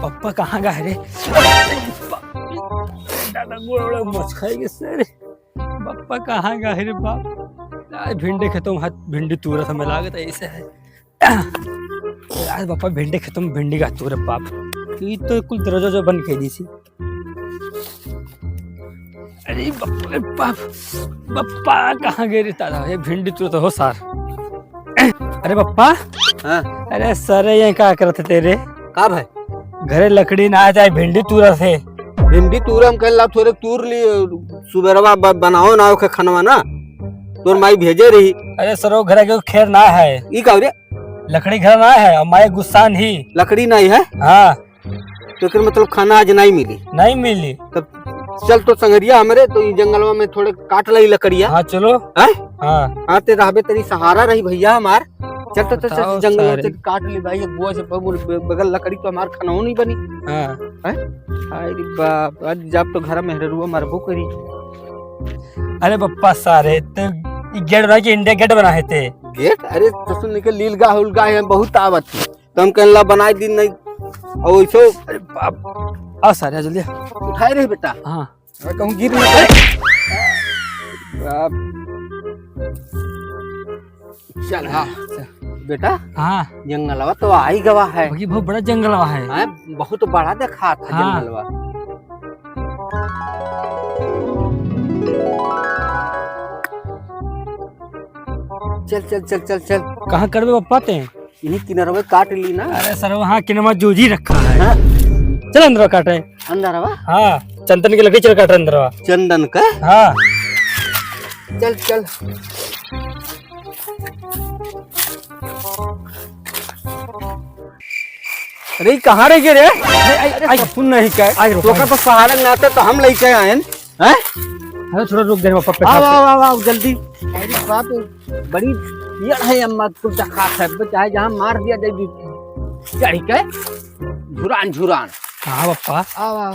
पप्पा कहाँ गए रे? दादा गोड़ मच खाएंगे सर। पप्पा कहाँ गए रे बाप? आज भिंडी खत्म, हाथ भिंडी तूरा था, मैं लागत ऐसे है। आज पापा भिंडी खत्म, भिंडी का तूरा बाप ये तो कुल दरवाजा जो बंद कर दी सी। अरे बाप पप्पा कहाँ गए रे दादा? ये भिंडी तूरा तो हो सार। अरे पप्पा, हाँ? अरे सर ये क्या करते तेरे? का भाई घरे लकड़ी ना आ जाए, भिंडी तूरा थे। भिंडी तूरम कल थोड़े तूर ली सुबेरवा बनाओ ना ओके खनवा ना तोर माई भेजे रही। अरे सरो घर के खैर ना है, ई का रे लकड़ी घर ना है और माए गुस्सा नहीं। लकड़ी नहीं है? हाँ तो फिर मतलब खाना आज नहीं मिली? नहीं मिली। तब चल तो संगरिया हमरे तो ई जंगलवा में थोड़े काट ली लकड़िया। हाँ चलो। हैं? हाँ आते रहबे तेरी सहारा रही भैया हमार। चल तो बताओ जंगल सारे। से काट ली भाई, बुआ से बगल लकड़ी तो हमार खाना नहीं बनी। हाँ अरे बाप, आज जब तो घर में रुआ मरबो करी। अरे पप्पा सारे तो गेट बना के इंडिया गेट बनाए थे। गेट? अरे तो सुन के लीलगा हुलगा है बहुत आवत थी तो हम कहला बनाए दिन नहीं और ऐसो। अरे बाप आ सारे जल्दी उठाए रहे बेटा। हाँ कहूँ गिर न पड़े। बाप चल हाँ बेटा, हाँ जंगलवा तो आई गवा है। बाकी बहुत बड़ा जंगल है। हाँ, बहुत बड़ा देखा था हाँ। जंगलवा। चल चल चल चल चल कहाँ कर दो पप्पा ते? इन्हीं किनारे काट ली ना। अरे सर वहाँ किनमा जूझी रखा है। हाँ? चल अंदर काटे। अंदर हवा हाँ चंदन की लकड़ी चल काटे अंदर। चंदन का। हाँ चल चल अरे कहाँ रह गए रे? अरे सुन नहीं कह तो का तो सहारा नाते तो हम लेके आए हैं। अरे थोड़ा रुक जाए पप्पा। आओ आओ आओ आओ जल्दी। अरे बाप बड़ी ये है अम्मा कुछ खास है चाहे जहाँ मार दिया जाए चढ़ के झुरान झुरान। हाँ पप्पा। आओ आओ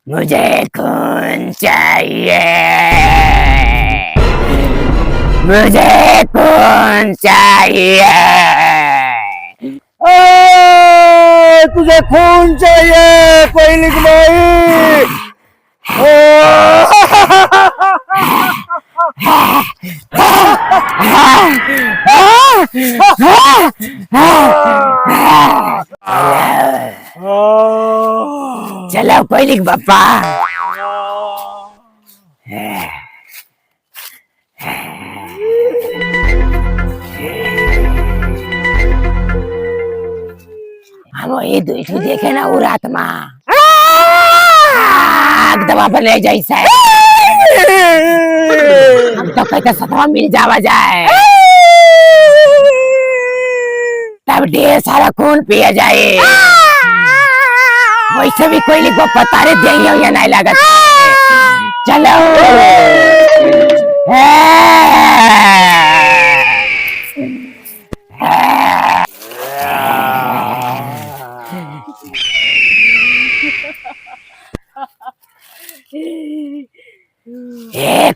मुझे खून चाहिए, मुझे खून चाहिए। तुझे खून चाहिए कोई लिख भाई। चलो कोई लिख बापा। हम ये दुइठू देखे ना वो रात में आग दवा बने जैसे हम तो कहते सतवा मिल जावा जाए तब ढेर सारा खून पिया जाए। वैसे भी कोई लिखो पता रे देंगे या नहीं लागत। चलो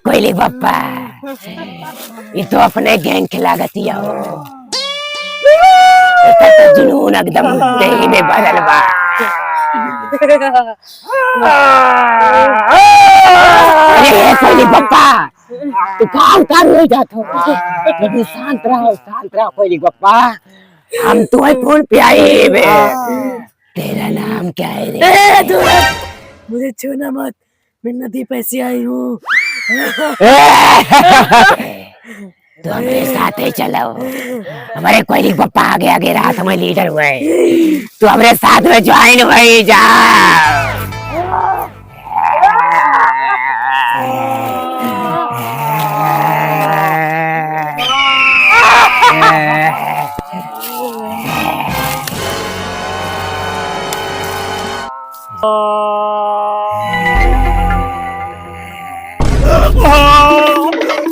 कोई लिख पप्पा ये तो अपने गैंग की लागत ही हो। तो जुनून एकदम देही में भरल बा। अरे कोयली बप्पा तू काम कर हो जातो लेकिन शांत रहो कोयली बप्पा हम तुम्हें फोन पे आए बे तेरा नाम क्या है रे मुझे छूना मत, मैं नदी पे से आई हूँ। तो हमारे साथ ही चलो हमारे कोयली बप्पा आगे आगे रात में लीडर हुए तू हमारे साथ में ज्वाइन हुई जा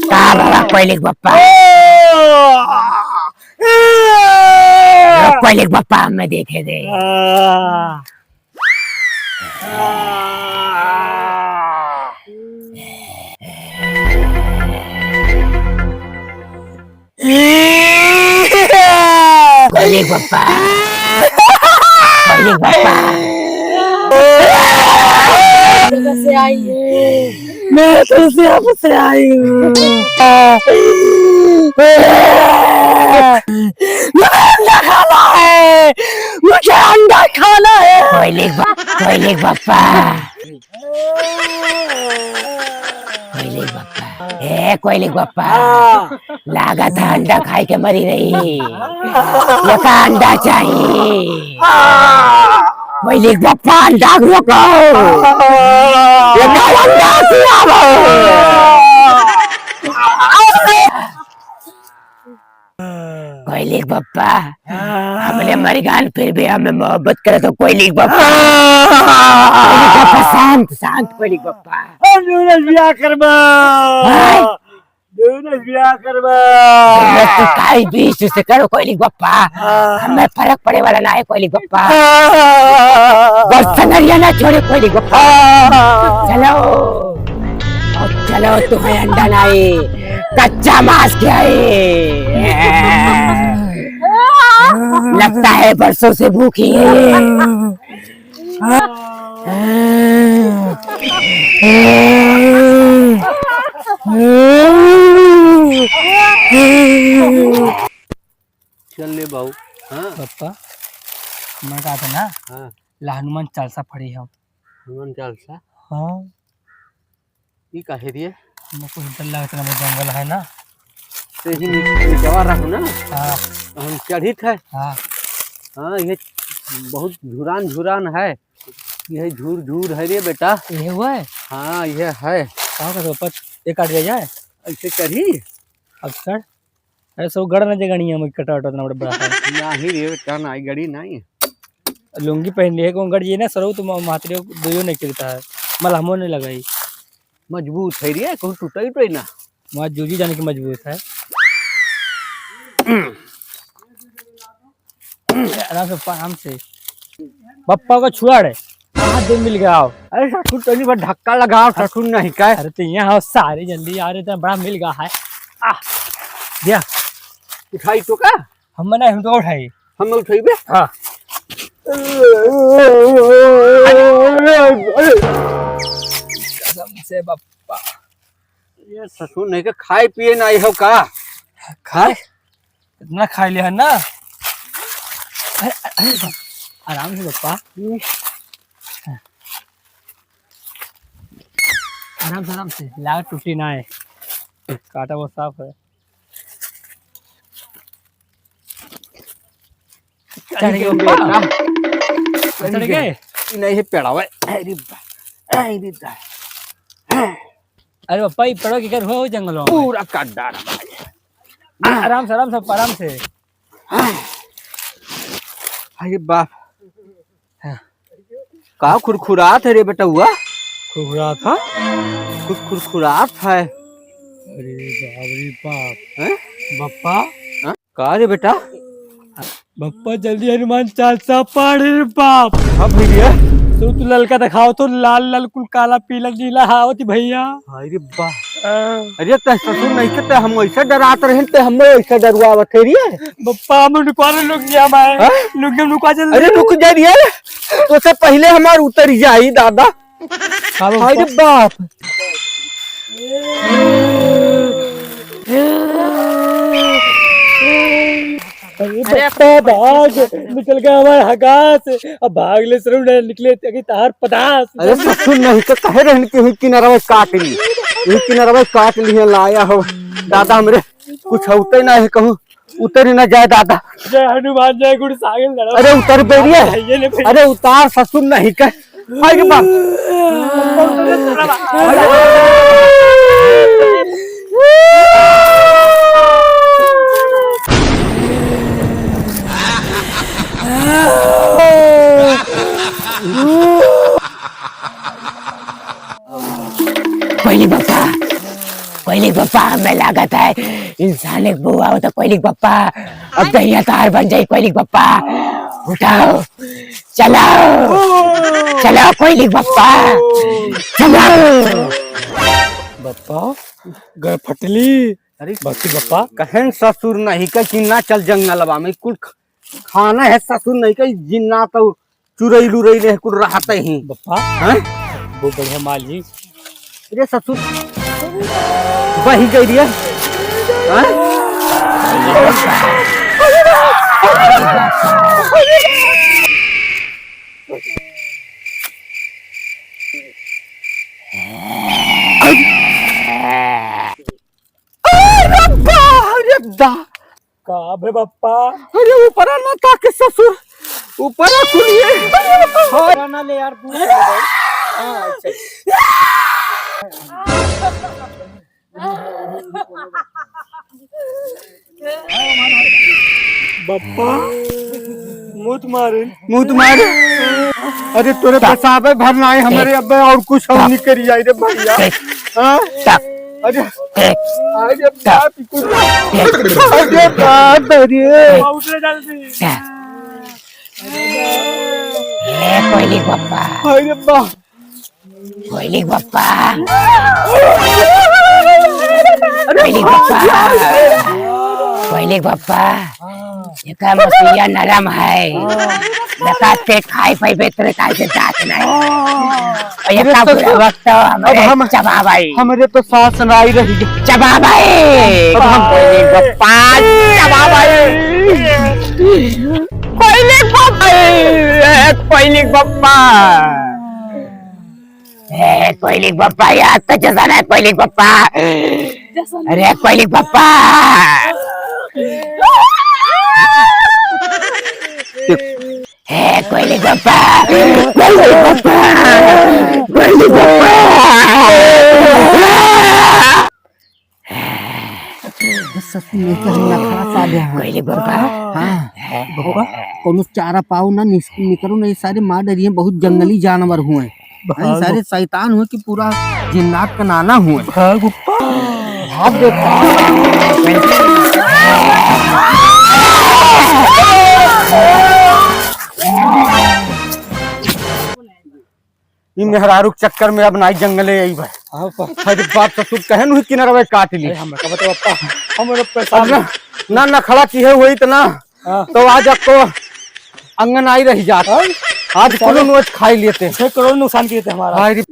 कहाँ बाबा कोयली बप्पा कोयली बप्पा हमें देखे दे कोयली बप्पा से आई है, मैं तो सिर्फ से आई हूँ। अंडा खाना है, मुझे अंडा खाना है। कोयली बप्पा कोयली बप्पा लागत है अंडा खाई के मरी नहीं ये का अंडा चाहिए कोयली बप्पा अंडा रोको ये का अंडा खिलाओ कोयली बप्पा हमने मर गए फिर भी हमें मोहब्बत करे तो कोयली बप्पा शांत कोयली बप्पा ब्याह करबा तू काई बीच से करो कोयली बप्पा हमें फर्क पड़े वाला ना है कोयली बप्पा बस सनरिया ना छोड़े कोयली बप्पा चलो तुम्हें अंडा नहीं कच्चा मांस क्या है लगता है बरसों से भूखी है चल ले बाबू। हाँ पप्पा मैं कहा था ना हाँ ला हनुमान चालीसा पढ़ी हम। हनुमान चालीसा हाँ ये काहे दिए हमको डर लगता है जंगल है ना तो ही निकवा रहो ना हाँ हम चढ़ी थे। हाँ हाँ ये बहुत झुरान है ये झूर है रे बेटा। ये हुआ है हाँ ये है कहाँ का पप्पा एक काट दिया जाए ऐसे चढ़ी अब चढ़ अरे सब गड़ न जगड़िया में कटा उठा बड़ा बड़ा है नहीं रे बेटा ना गड़ी नहीं लुंगी पहन ली है कौन गड़ ये ना सरो तो मातरे दोयो नहीं करता है मल हमो नहीं लगाई मजबूत है रे कहूँ टूटे ना वहाँ जूजी जाने की मजबूत है आराम से पप्पा का छुआड़ है हाथ दिन मिल गया अरे ससुर तनी पर धक्का लगाओ ससुर नहीं का अरे तो यहाँ सारे जल्दी आ रहे थे बड़ा मिल गया है दिया उठाई तो का हम नहीं हम तो उठाई हम उठेबे। हाँ कसम से पप्पा ये ससुर नहीं के खाए पिए नहीं हो का खाए इतना खा लिया है ना अरे आराम से पप्पा आराम से लाग टूटी ना है काटा वो साफ है चढ़ गए पप्पा चढ़ गए नहीं है पेड़ावे अरे अरे पप्पा ये पेड़ों के घर हो जंगलों में पूरा काट डाला आराम से अरे बाप का खुरखुरात है रे बेटा हुआ खुरखुरा था कुछ खुरखुरात है। अरे बाप हैं बप्पा हाँ? का रे बेटा बप्पा जल्दी हनुमान चालीसा पढ़ रे बाप अब भैया तू ललका दिखाओ तो लाल लाल कुल काला पीला नीला हावती भैया। अरे वाह, अरे ते ससुर नहीं के ते हम ऐसे डरात रहे ते हमें ऐसे डरवावत है रे। बप्पा हम रुकवा रुक गया मैं रुक गया रुकवा चल। अरे रुक जा रे, तो से पहले हमार उतर जाई दादा। अरे बाप, अरे भाग निकल गया हमारे हगा से। अब भाग ले सर निकले तार पदास। अरे ससुर नहीं के कहे रहन के हुई किनारा काट ली, हुई किनारा काट ली है लाया हो दादा। हमरे कुछ होते ना है, कहूँ उतर ही ना जाए दादा। जय हनुमान जय गुरु सागर लड़ा। अरे उतर बेरिए, अरे उतार ससुर नहीं के। अरे बाप, कोयलिक बप्पा हमें लागत है इंसान एक बुआ हो तो कोयलिक बप्पा अब दहिया तार बन जाए। कोयलिक बप्पा उठाओ, चलाओ चलाओ कोयलिक बप्पा चलाओ। बप्पा घर फटली। अरे बाकी बप्पा कहन ससुर नहीं के जिन्ना चल जंगलवा में कुल खाना है। ससुर नहीं के जिन्ना तो चुरई लुरई ने कुल रहते ही। बप्पा हैं बहुत बढ़िया माल जी। अरे ससुर वही गई रही है। का बे बप्पा। अरे ऊपर ना था के ससुर, ऊपर खुलिए ना ले यार। बप्पा मुत मारे मुँह तुम्हारे। अरे तोरे पेशाब भरना है हमारे अब और कुछ हम नहीं करी आई रे भैया। हाँ? अरे अरे बाप कुछ अरे बाप अरे उठले जल्दी। कोयलिक बप्पा, अरे बाप कोयलिक बप्पा, कोयलिक बप्पा, कोयलिक बप्पा। एका मछलिया नरम है, लगा पे खाई पाई बेतरे खाई से दांत नहीं। और एका बुरा वक्त हमारे चबाबाई, हमारे तो सांस नाई रही चबाबाई। अब हम कोयलिक बप्पा चबाबाई, कोयलिक बप्पा, कोयलिक बप्पा, कोयलिक बप्पा यार तो जैसा है कोयलिक बप्पा। अरे कोयलिक बप्पा कोयलिक बप्पा, कोयलिक बप्पा, कोयलिक बप्पा। कोयलिक बप्पा, बाबा कोनो चारा पाओ ना निकलो ना। ये सारे मार डरिए, बहुत जंगली जानवर हुए, ये सारे शैतान हुए कि पूरा जिन्नात का नाना हुए। भाग ये मेहरारू के चक्कर में अब नाई जंगले आई भाई। अरे बाप ससुर कहन हुई किनारा काट ली। हम का बता बप्पा हमारे पैसा ना ना खड़ा की है वही तो ना। तो आज आपको अंगन आई रही जात, आज करो नोच खाई लेते। 6 करोड़ नुकसान किए थे हमारा। अरे